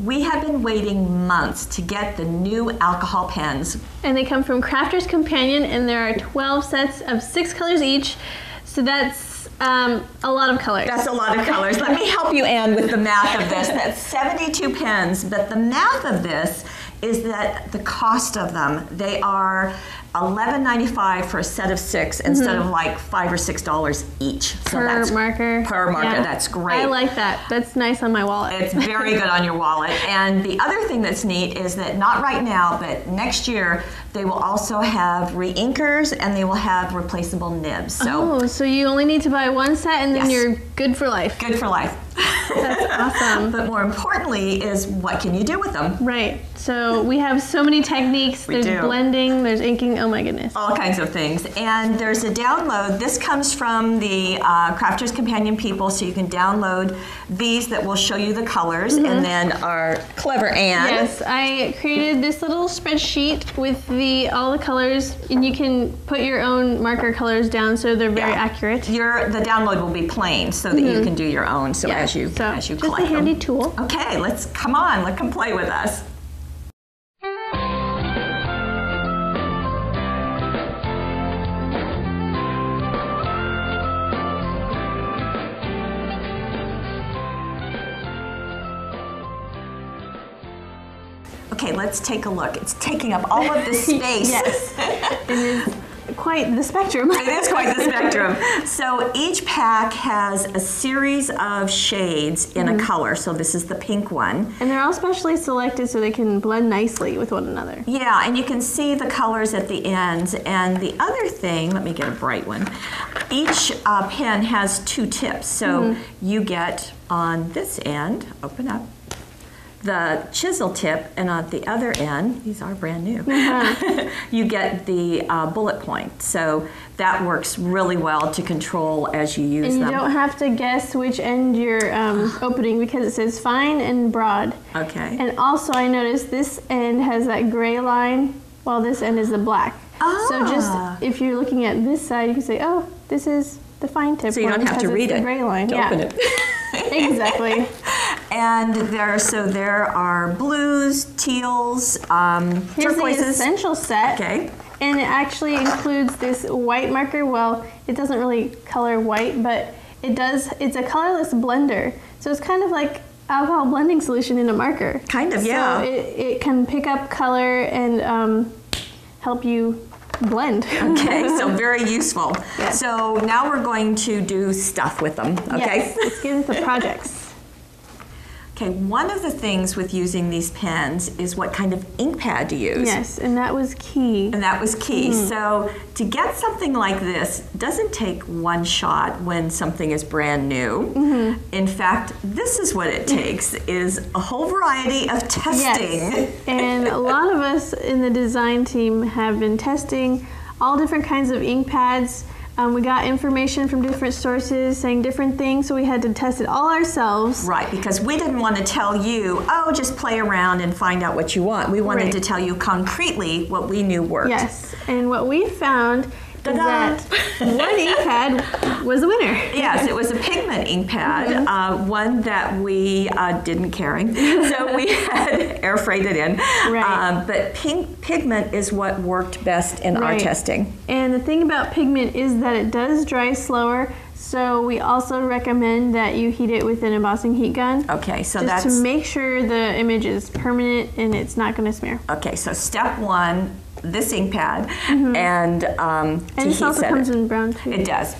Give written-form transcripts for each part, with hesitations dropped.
We have been waiting months to get the new alcohol pens. And they come from Crafter's Companion, and there are 12 sets of 6 colors each. So that's a lot of colors. That's a lot of colors. Let me help you, Anne, with the math of this. That's 72 pens, but the math of this is that the cost of them, they are $11.95 for a set of 6 instead of like $5 or $6 each. So per marker. Per marker, yeah. That's great. I like that. That's nice on my wallet. It's very good on your wallet. And the other thing that's neat is that not right now, but next year, they will also have re-inkers and they will have replaceable nibs. So you only need to buy one set and then you're good for life. Good for life. That's awesome. But more importantly is what can you do with them? Right. So we have so many techniques. There's blending, there's inking, oh my goodness. All kinds of things. And there's a download. This comes from the Crafter's Companion people, so you can download these that will show you the colors. And then our clever Anne. Yes, I created this little spreadsheet with all the colors, and you can put your own marker colors down so they're very accurate. The download will be plain so that you can do your own. So as you collect them. Just a handy tool. Okay, let's come play with us. Okay, let's take a look. It's taking up all of this space. Yes, it is quite the spectrum. It is quite the spectrum. So each pack has a series of shades in a color. So this is the pink one. And they're all specially selected so they can blend nicely with one another. Yeah, and you can see the colors at the ends. And the other thing, let me get a bright one. Each pen has 2 tips. So you get on this end, open up, the chisel tip, and on the other end, these are brand new, you get the bullet point. So that works really well to control as you use them. And you don't have to guess which end you're opening because it says fine and broad. Okay. And also I noticed this end has that gray line while this end is the black. So just if you're looking at this side, you can say, oh, this is the fine tip. So you don't have to read it. Gray line. To open it. Exactly. And there are blues, teals, turquoises. Here's the essential set. Okay. And it actually includes this white marker. Well, it doesn't really color white, but it does. It's a colorless blender. So it's kind of like alcohol blending solution in a marker. Kind of, yeah. So it can pick up color and help you blend. Okay, so very useful. Yes. So now we're going to do stuff with them, okay? Yes, let's get into projects. Okay, one of the things with using these pens is what kind of ink pad to use. Yes, and that was key. And that was key. So to get something like this doesn't take one shot when something is brand new. In fact, this is what it takes, is a whole variety of testing. Yes. And a lot of us in the design team have been testing all different kinds of ink pads. We got information from different sources saying different things, so we had to test it all ourselves. Right, because we didn't want to tell you, oh, just play around and find out what you want. We wanted to tell you concretely what we knew worked. Yes, and what we found is that one ink pad was a winner. Yes, it was a pigment ink pad, one that we didn't carry, so we had air freighted it in. Right. But pigment is what worked best in our testing. And the thing about pigment is that it does dry slower, so we also recommend that you heat it with an embossing heat gun. Okay, so just to make sure the image is permanent and it's not going to smear. Okay, so step 1, this ink pad, and this also comes in brown too. It does.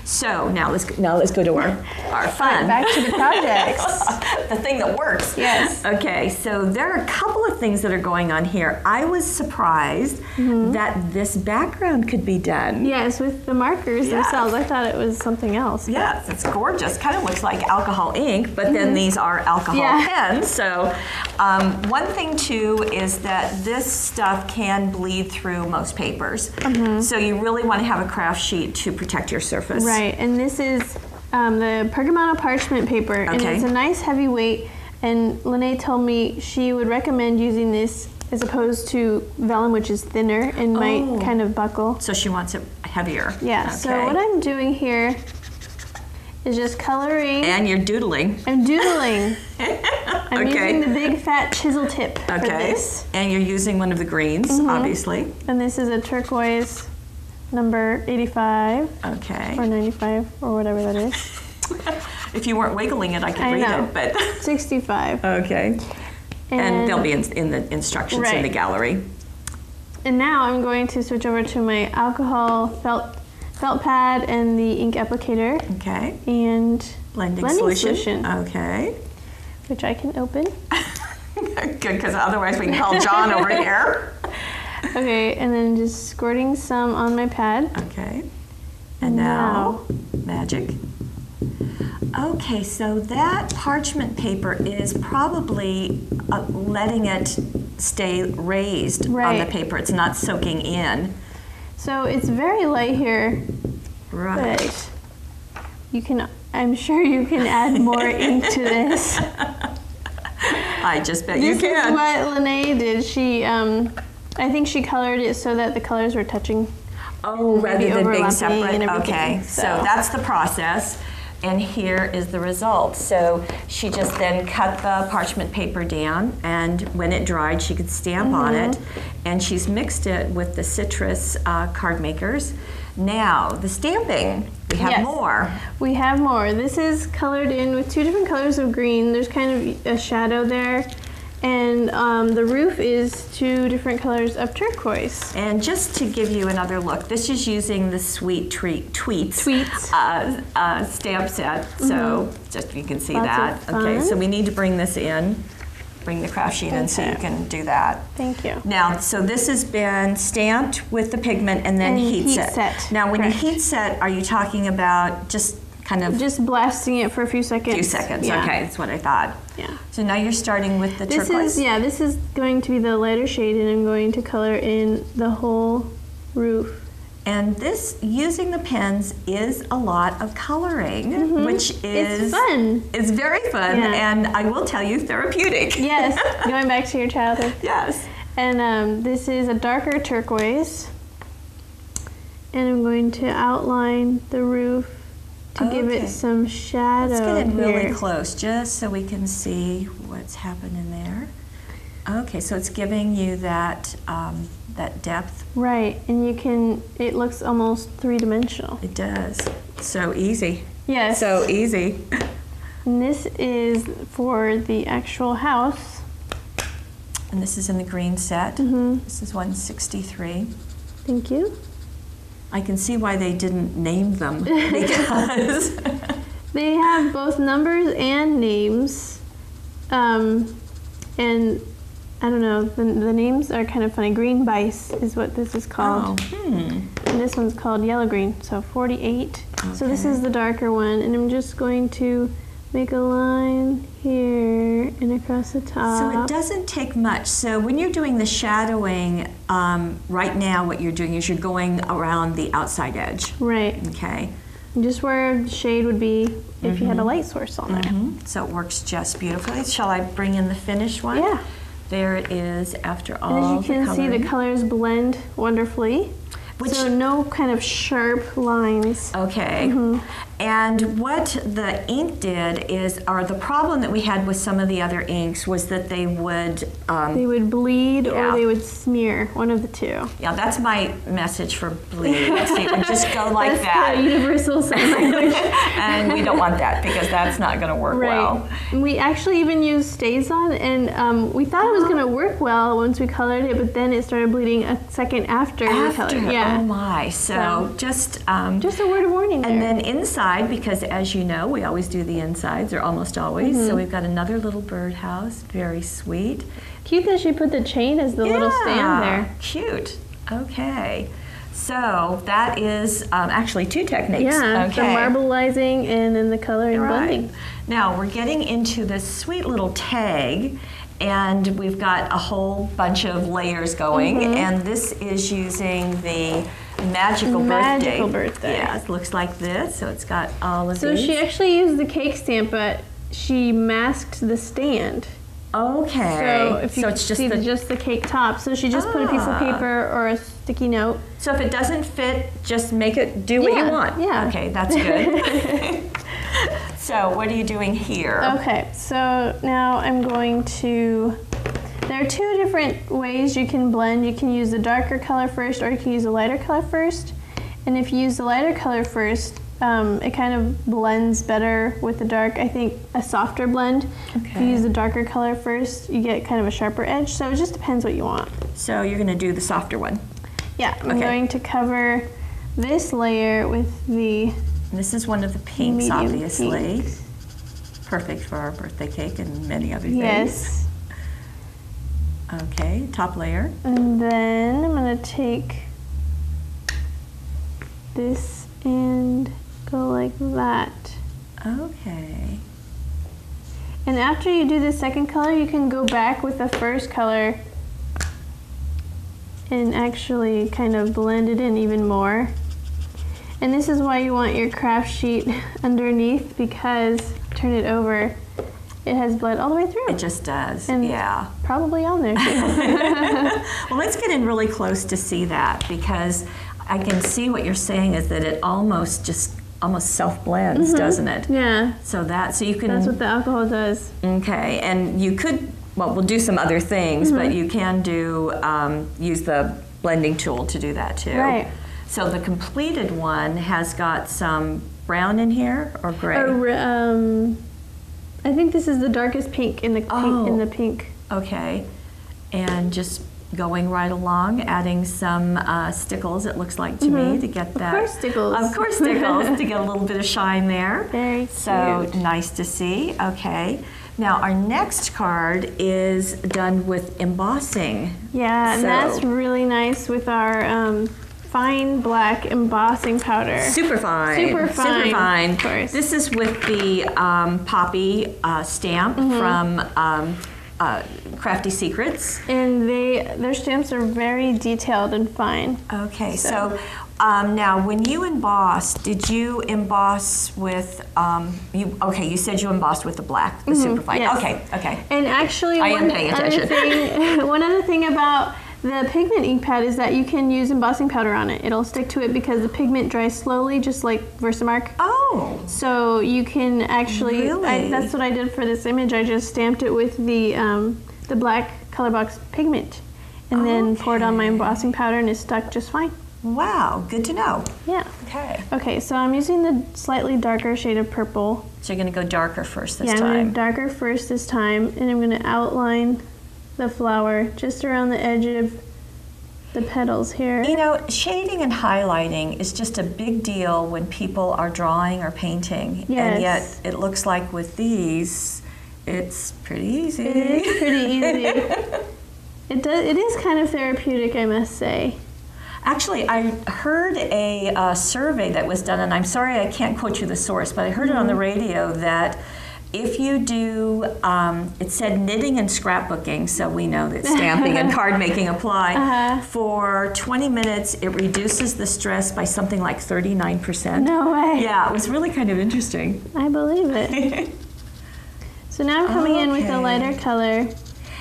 So now let's go to our fun. Back to the projects. The thing that works. Yes. Okay, so there are a couple of things that are going on here. I was surprised that this background could be done. Yes, with the markers themselves. I thought it was something else. Yes, it's gorgeous. Kind of looks like alcohol ink, but then these are alcohol pens. So one thing too is that this stuff can bleed through most papers. So you really want to have a craft sheet to protect your surface. Right, and this is the Pergamano parchment paper, and it's a nice heavy weight, and Lene told me she would recommend using this as opposed to vellum, which is thinner and might kind of buckle. So she wants it heavier. Yeah, so what I'm doing here is just coloring. And you're doodling. I'm doodling. I'm using the big fat chisel tip for this. And you're using one of the greens, obviously. And this is a turquoise number 85. Okay. Or 95, or whatever that is. If you weren't wiggling it, I could read it. But 65. Okay. And they'll be in the instructions in the gallery. And now I'm going to switch over to my alcohol felt pad and the ink applicator. Okay. And blending solution. Okay. Which I can open. Good, because otherwise we can call John over here. Okay, and then just squirting some on my pad. Okay. And now magic. Okay, so that parchment paper is probably letting it stay raised on the paper. It's not soaking in. So it's very light here. Right. But you can, I'm sure you can add more ink to this. I just bet you can. This is what Lene did. She, I think she colored it so that the colors were touching. Oh, rather than being separate? Okay, so that's the process. And here is the result. So she just then cut the parchment paper down, and when it dried, she could stamp on it. And she's mixed it with the citrus card makers. Now, the stamping, we have more. We have more. This is colored in with 2 different colors of green. There's kind of a shadow there. And the roof is 2 different colors of turquoise. And just to give you another look, this is using the Sweet Tweets stamp set. So just you can see that. Okay, so we need to bring this in. Bring the craft sheet in so you can do that. Thank you. Now, so this has been stamped with the pigment and then heat set. Now, when you heat set, are you talking about just kind of just blasting it for a few seconds? Okay, that's what I thought. Yeah. So now you're starting with the turquoise. This is going to be the lighter shade, and I'm going to color in the whole roof. And this, using the pens, is a lot of coloring, which is fun. It's very fun, and I will tell you, therapeutic. Yes, going back to your childhood. Yes. And this is a darker turquoise, and I'm going to outline the roof to give it some shadow. Let's get it really close, just so we can see what's happening there. Okay, so it's giving you that that depth. Right, and you can. It looks almost 3-dimensional. It does. So easy. Yes. So easy. And this is for the actual house. And this is in the green set. This is 163. Thank you. I can see why they didn't name them, because they have both numbers and names, and I don't know, the names are kind of funny. Green Bice is what this is called. And this one's called Yellow Green, so 48. So this is the darker one, and I'm just going to make a line here and across the top. So it doesn't take much. So when you're doing the shadowing, right now what you're doing is you're going around the outside edge. Right. Okay. Just where the shade would be if you had a light source on there. So it works just beautifully. Shall I bring in the finished one? Yeah. There it is after all and as you can coloring. see, the colors blend wonderfully. So no kind of sharp lines. Okay. And what the ink did is, or the problem that we had with some of the other inks was that they would bleed or they would smear, one of the two. Yeah, that's my message for bleed. So it would just go like that's that. The universal sign language. And we don't want that because that's not going to work well. We actually even used StazOn, and we thought it was going to work well once we colored it, but then it started bleeding a second after we colored. Yeah. Oh my! So just a word of warning there. And then inside, because as you know, we always do the insides, or almost always. So we've got another little birdhouse, very sweet. Cute that she put the chain as the little stand there. Cute. Okay. So that is actually 2 techniques. Yeah, the marbleizing and then the coloring blending. Now we're getting into this sweet little tag, and we've got a whole bunch of layers going, and this is using the Magical Birthday. Yeah, it looks like this, so it's got all of these. So she actually used the cake stamp, but she masked the stand. Okay. So if you it's see just the cake top, so she just put a piece of paper or a sticky note. So if it doesn't fit, just make it do what you want. Yeah. Okay, that's good. So what are you doing here? Okay, so now I'm going to, there are two different ways you can blend. You can use the darker color first, or you can use the lighter color first. And if you use the lighter color first, it kind of blends better with the dark. I think a softer blend. Okay. If you use the darker color first, you get kind of a sharper edge. So it just depends what you want. So you're going to do the softer one. Yeah, I'm going to cover this layer with the This is one of the pinks, medium obviously. pinks. Perfect for our birthday cake and many other things. Yes. Okay, top layer. And then I'm going to take this and go like that. Okay. And after you do the second color, you can go back with the first color and actually kind of blend it in even more. And this is why you want your craft sheet underneath, because turn it over, it has bled all the way through. It just does, and yeah. Probably on there too. Well, let's get in really close to see that, because I can see what you're saying is that it almost self-blends, doesn't it? Yeah. So you can... That's what the alcohol does. Okay, and you could, well, we'll do some other things, but you can do, use the blending tool to do that too. Right. So the completed one has got some brown in here, or gray? I think this is the darkest pink in the pink. Okay, and just going right along, adding some stickles, it looks like to me, to get that. Of course, stickles. Of course, stickles, to get a little bit of shine there. Very So cute. nice to see. Okay. Now our next card is done with embossing. Yeah, and So- that's really nice with our fine black embossing powder. Super fine. Super fine, Super fine. of course. This is with the Poppy stamp from Crafty Secrets. And their stamps are very detailed and fine. Okay, so now when you embossed, did you emboss with, you said you embossed with the black, the super fine. yes. Okay. And actually, I am paying attention. one other thing about the pigment ink pad is that you can use embossing powder on it. It'll stick to it because the pigment dries slowly, just like Versamark. Oh. So you can actually, Really? that's what I did for this image. I just stamped it with the black color box pigment and then poured on my embossing powder, and it stuck just fine. Wow, good to know. Yeah. Okay. Okay, so I'm using the slightly darker shade of purple. So you're going to go darker first this I'm time. going to darker first this time, and I'm going to outline the flower just around the edge of the petals here. You know, shading and highlighting is just a big deal when people are drawing or painting. Yes. And yet it looks like with these, it's pretty easy. It is pretty easy. It is kind of therapeutic, I must say. Actually, I heard a survey that was done, and I'm sorry I can't quote you the source, but I heard it on the radio that if you do, it said knitting and scrapbooking, so we know that stamping and card making apply. For 20 minutes, it reduces the stress by something like 39%. No way. Yeah, it was really kind of interesting. I believe it. So now I'm coming in with a lighter color.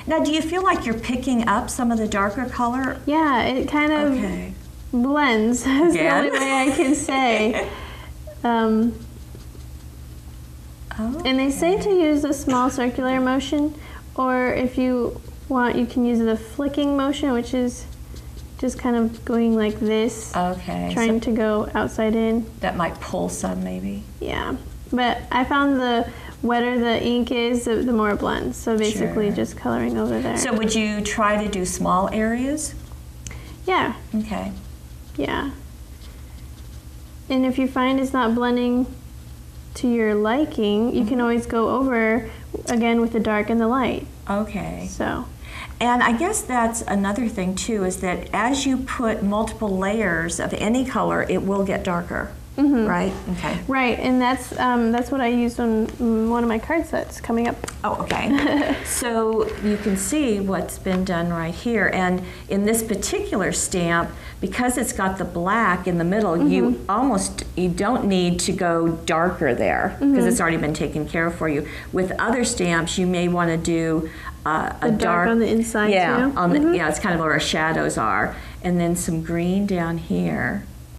Now, do you feel like you're picking up some of the darker color? Yeah, it kind of blends. That's the only way I can say. And they say to use the small circular motion, or if you want, you can use the flicking motion, which is just kind of going like this. Okay. Trying to go outside in. That might pull some, maybe. Yeah. But I found the wetter the ink is, the more it blends. So basically just coloring over there. So would you try to do small areas? Yeah. Okay. Yeah. And if you find it's not blending to your liking, you can always go over again with the dark and the light. Okay. So. And I guess that's another thing too, is that as you put multiple layers of any color, it will get darker. Right? Okay. Right, and that's what I used on one of my card sets coming up. Oh, okay. So you can see what's been done right here. And in this particular stamp, because it's got the black in the middle, you don't need to go darker there because it's already been taken care of for you. With other stamps, you may want to do a dark on the inside too. On the, it's kind of where our shadows are. And then some green down here.